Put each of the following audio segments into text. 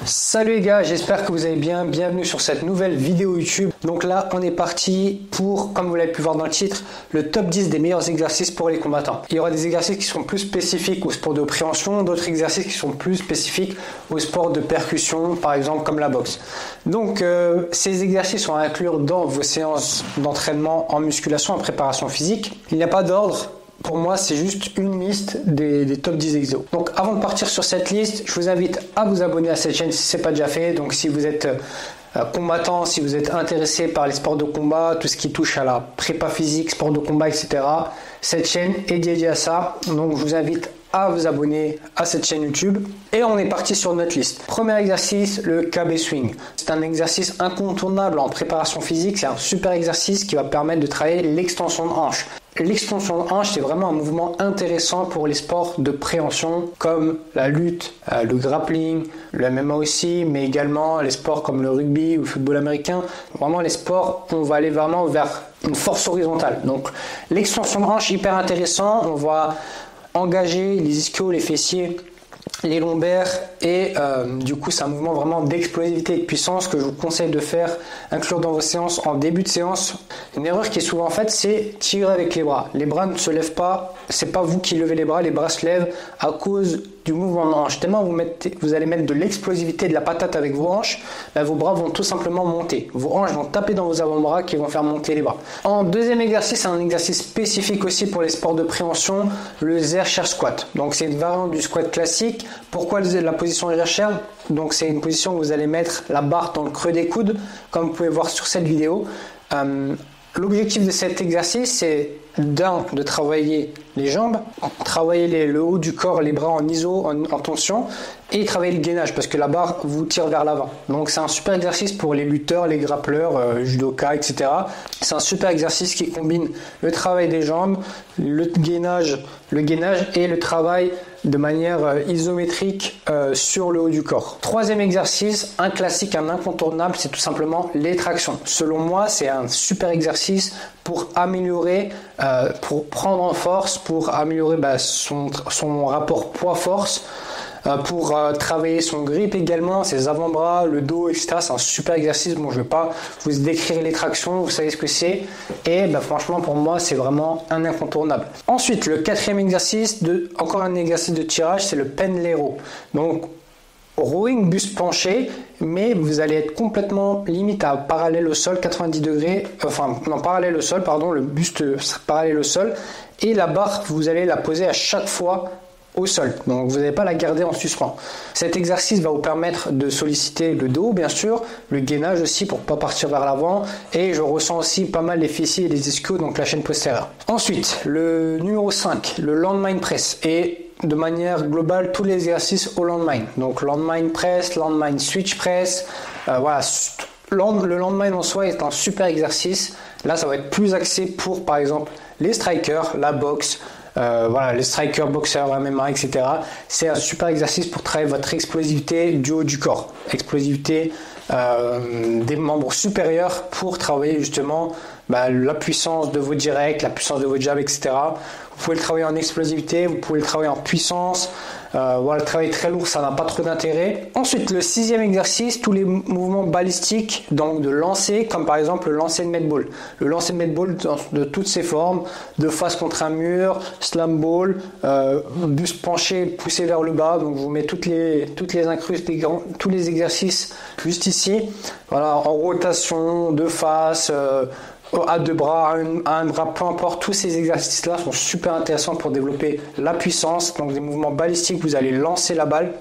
Salut les gars, j'espère que vous allez bien, bienvenue sur cette nouvelle vidéo YouTube. Donc là on est parti pour, comme vous l'avez pu voir dans le titre, le top 10 des meilleurs exercices pour les combattants. Il y aura des exercices qui sont plus spécifiques au sport de préhension, d'autres exercices qui sont plus spécifiques au sport de percussion, par exemple comme la boxe. Donc ces exercices sont à inclure dans vos séances d'entraînement en musculation, en préparation physique. Il n'y a pas d'ordre. Pour moi, c'est juste une liste des top 10 exos. Donc, avant de partir sur cette liste, je vous invite à vous abonner à cette chaîne si ce n'est pas déjà fait. Donc, si vous êtes combattant, si vous êtes intéressé par les sports de combat, tout ce qui touche à la prépa physique, sport de combat, etc., cette chaîne est dédiée à ça. Donc, je vous invite à vous abonner à cette chaîne YouTube. Et on est parti sur notre liste. Premier exercice, le KB Swing. C'est un exercice incontournable en préparation physique. C'est un super exercice qui va permettre de travailler l'extension de hanche. L'extension de hanche, c'est vraiment un mouvement intéressant pour les sports de préhension comme la lutte, le grappling, le MMA aussi, mais également les sports comme le rugby ou le football américain. Vraiment les sports, on va aller vraiment vers une force horizontale. Donc l'extension de hanche, hyper intéressant. On va engager les ischios, les fessiers, les lombaires et du coup c'est un mouvement vraiment d'explosivité et de puissance que je vous conseille de faire, inclure dans vos séances en début de séance. Une erreur qui est souvent faite, c'est tirer avec les bras. Les bras ne se lèvent pas, c'est pas vous qui levez les bras se lèvent à cause du mouvement de hanche. Tellement vous allez mettre de l'explosivité, de la patate avec vos hanches, vos bras vont tout simplement monter. Vos hanches vont taper dans vos avant-bras qui vont faire monter les bras. En deuxième exercice, c'est un exercice spécifique aussi pour les sports de préhension, le Zer Chair Squat. Donc c'est une variante du squat classique. Pourquoi la position Zer Chair? Donc c'est une position où vous allez mettre la barre dans le creux des coudes, comme vous pouvez voir sur cette vidéo. L'objectif de cet exercice, c'est de travailler les jambes, travailler le haut du corps, les bras en iso, en tension, et travailler le gainage parce que la barre vous tire vers l'avant. Donc c'est un super exercice pour les lutteurs, les grappleurs, judoka, etc. C'est un super exercice qui combine le travail des jambes, le gainage et le travail de manière isométrique sur le haut du corps. Troisième exercice, un classique, un incontournable, c'est tout simplement les tractions. Selon moi, c'est un super exercice pour améliorer, pour prendre en force, pour améliorer son rapport poids-force, pour travailler son grip également, ses avant-bras, le dos, etc. C'est un super exercice. Bon, je ne vais pas vous décrire les tractions, vous savez ce que c'est. Et franchement, pour moi, c'est vraiment un incontournable. Ensuite, le quatrième exercice, encore un exercice de tirage, c'est le pendlay row. Donc, rowing, buste penché, mais vous allez être complètement limite à parallèle au sol, 90 degrés, parallèle au sol, le buste parallèle au sol. Et la barre, vous allez la poser à chaque fois au sol, donc vous n'allez pas la garder en suspens. Cet exercice va vous permettre de solliciter le dos, bien sûr, le gainage aussi pour ne pas partir vers l'avant, et je ressens aussi pas mal les fessiers et les ischios, donc la chaîne postérieure. Ensuite, le numéro 5, le landmine press, et de manière globale tous les exercices au landmine, donc landmine press, landmine switch press, voilà. Le landmine en soi est un super exercice. Là ça va être plus axé pour par exemple les strikers, la boxe, les strikers, boxeurs, MMA, etc. C'est un super exercice pour travailler votre explosivité du haut du corps, explosivité des membres supérieurs pour travailler justement la puissance de vos directs, la puissance de vos jabs, etc. Vous pouvez le travailler en explosivité, vous pouvez le travailler en puissance. Le travail très lourd, ça n'a pas trop d'intérêt. Ensuite, le sixième exercice, tous les mouvements balistiques, donc de lancer, comme par exemple le lancer de medball. Le lancer de medball de toutes ses formes, de face contre un mur, slam ball, buste penché, poussé vers le bas. Donc, je vous mets toutes les incrustes, tous les exercices juste ici. Voilà, en rotation, de face, à deux bras, à un bras, peu importe, tous ces exercices-là sont super intéressants pour développer la puissance. Donc des mouvements balistiques, vous allez lancer la balle.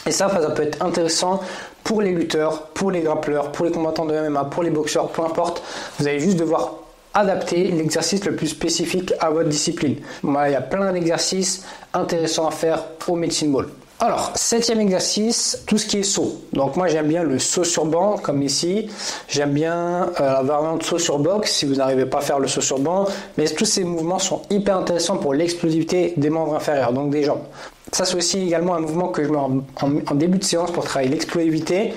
Et ça peut être intéressant pour les lutteurs, pour les grappleurs, pour les combattants de MMA, pour les boxeurs, peu importe. Vous allez juste devoir adapter l'exercice le plus spécifique à votre discipline. Voilà, il y a plein d'exercices intéressants à faire au medicine ball. Alors, septième exercice, tout ce qui est saut. Donc moi j'aime bien le saut sur banc, comme ici. J'aime bien la variante saut sur box, si vous n'arrivez pas à faire le saut sur banc. Mais tous ces mouvements sont hyper intéressants pour l'explosivité des membres inférieurs, donc des jambes. Ça c'est aussi également un mouvement que je mets en début de séance pour travailler l'explosivité.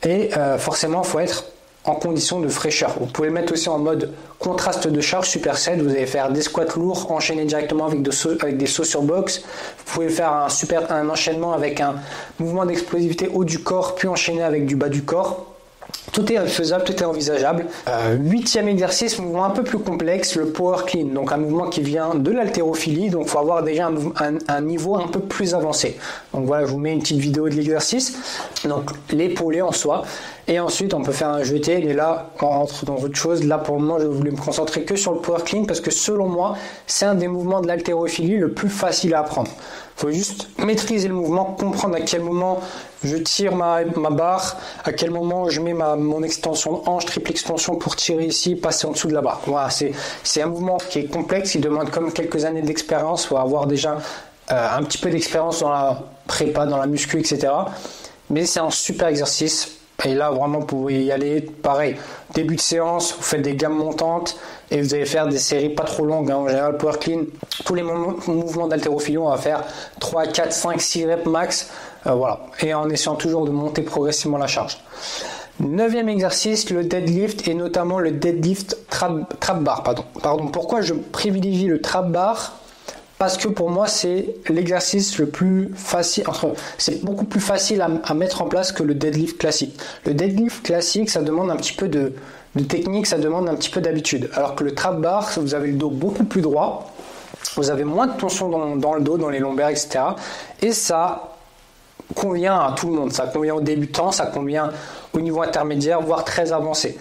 Et forcément, il faut être en condition de fraîcheur. Vous pouvez le mettre aussi en mode contraste de charge superset. Vous allez faire des squats lourds enchaînés directement avec des sauts sur box. Vous pouvez faire un enchaînement avec un mouvement d'explosivité haut du corps puis enchaîné avec du bas du corps. Tout est faisable, tout est envisageable. 8e exercice, mouvement un peu plus complexe, le power clean. Donc un mouvement qui vient de l'haltérophilie. Donc il faut avoir déjà un niveau un peu plus avancé. Donc voilà, je vous mets une petite vidéo de l'exercice. Donc l'épaulé en soi. Et ensuite on peut faire un jeté. Et là on rentre dans autre chose. Là pour le moment je voulais me concentrer que sur le power clean parce que selon moi c'est un des mouvements de l'haltérophilie le plus facile à apprendre. Il faut juste maîtriser le mouvement, comprendre à quel moment je tire ma barre, à quel moment je mets mon extension de hanche, triple extension pour tirer ici, passer en dessous de la barre. Voilà, c'est un mouvement qui est complexe, il demande comme quelques années d'expérience, il faut avoir déjà un petit peu d'expérience dans la prépa, dans la muscu, etc. Mais c'est un super exercice. Et là, vraiment, vous pouvez y aller. Pareil, début de séance, vous faites des gammes montantes et vous allez faire des séries pas trop longues. En général, power clean, tous les mouvements d'haltérophilie, on va faire 3, 4, 5, 6 reps max. Voilà. Et en essayant toujours de monter progressivement la charge. 9e exercice, le deadlift et notamment le deadlift trap bar. Pardon. Pourquoi je privilégie le trap bar ? Parce que pour moi, c'est l'exercice le plus facile. C'est beaucoup plus facile à mettre en place que le deadlift classique. Le deadlift classique, ça demande un petit peu de technique, ça demande un petit peu d'habitude. Alors que le trap bar, vous avez le dos beaucoup plus droit, vous avez moins de tension dans le dos, dans les lombaires, etc. Et ça convient à tout le monde. Ça convient aux débutants, ça convient au niveau intermédiaire, voire très avancé.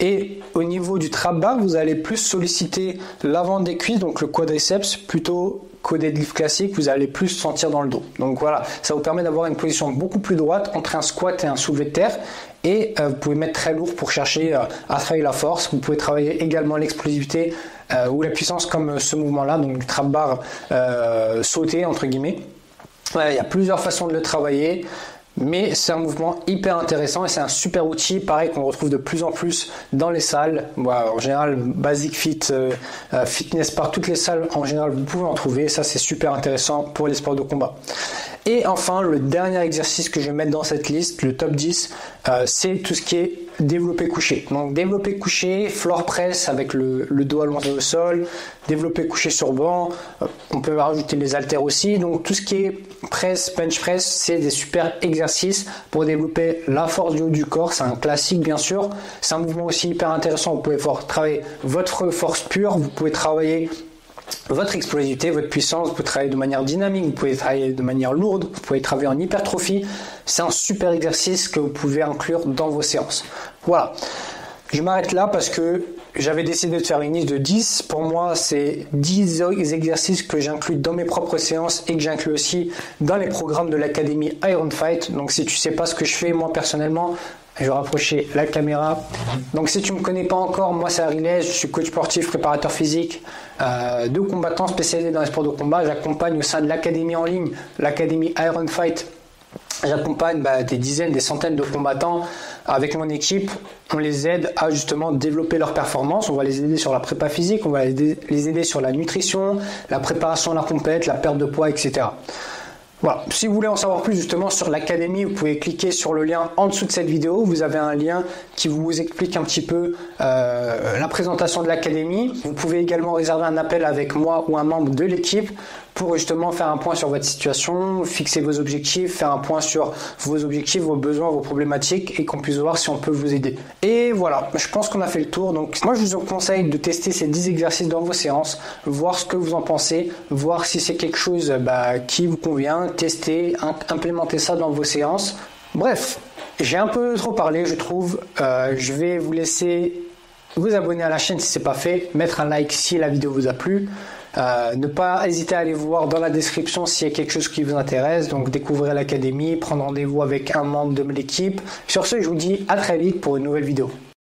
Et au niveau du trap bar, vous allez plus solliciter l'avant des cuisses, donc le quadriceps, plutôt qu'au deadlift classique, vous allez plus sentir dans le dos. Donc voilà, ça vous permet d'avoir une position beaucoup plus droite entre un squat et un soulevé de terre. Et vous pouvez mettre très lourd pour chercher à travailler la force. Vous pouvez travailler également l'explosivité ou la puissance comme ce mouvement-là, donc du trap bar sauté entre guillemets. Il y a plusieurs façons de le travailler. Mais c'est un mouvement hyper intéressant et c'est un super outil, pareil qu'on retrouve de plus en plus dans les salles. En général, Basic Fit, Fitness Park, toutes les salles en général, vous pouvez en trouver. Ça, c'est super intéressant pour les sports de combat. Et enfin, le dernier exercice que je vais mettre dans cette liste, le top 10, c'est tout ce qui est développé couché. Donc développé couché, floor press avec le dos allongé au sol, développé couché sur banc, on peut rajouter les haltères aussi. Donc tout ce qui est press, bench press, c'est des super exercices pour développer la force du haut du corps. C'est un classique bien sûr, c'est un mouvement aussi hyper intéressant. Vous pouvez travailler votre force pure, vous pouvez travailler votre explosivité, votre puissance, vous pouvez travailler de manière dynamique, vous pouvez travailler de manière lourde, vous pouvez travailler en hypertrophie. C'est un super exercice que vous pouvez inclure dans vos séances. Voilà, je m'arrête là parce que j'avais décidé de faire une liste de 10. Pour moi, c'est 10 exercices que j'inclus dans mes propres séances et que j'inclus aussi dans les programmes de l'académie Iron Fight. Donc si tu sais pas ce que je fais, moi personnellement, je vais rapprocher la caméra. Donc si tu ne me connais pas encore, moi c'est Arilès, je suis coach sportif, préparateur physique de combattants spécialisés dans les sports de combat. J'accompagne au sein de l'académie en ligne, l'académie Iron Fight. J'accompagne des dizaines, des centaines de combattants avec mon équipe. On les aide à justement développer leur performance. On va les aider sur la prépa physique, on va les aider sur la nutrition, la préparation à la compète, la perte de poids, etc. Voilà. Si vous voulez en savoir plus justement sur l'académie, vous pouvez cliquer sur le lien en dessous de cette vidéo. Vous avez un lien qui vous explique un petit peu la présentation de l'académie. Vous pouvez également réserver un appel avec moi ou un membre de l'équipe pour justement faire un point sur votre situation, fixer vos objectifs, faire un point sur vos objectifs, vos besoins, vos problématiques et qu'on puisse voir si on peut vous aider. Et voilà, je pense qu'on a fait le tour. Donc moi je vous conseille de tester ces 10 exercices dans vos séances, voir ce que vous en pensez, voir si c'est quelque chose qui vous convient, tester, implémenter ça dans vos séances. Bref, j'ai un peu trop parlé je trouve. Je vais vous laisser vous abonner à la chaîne si ce n'est pas fait, mettre un like si la vidéo vous a plu. Ne pas hésiter à aller voir dans la description s'il y a quelque chose qui vous intéresse, donc découvrir l'académie, prendre rendez-vous avec un membre de l'équipe. Sur ce, je vous dis à très vite pour une nouvelle vidéo.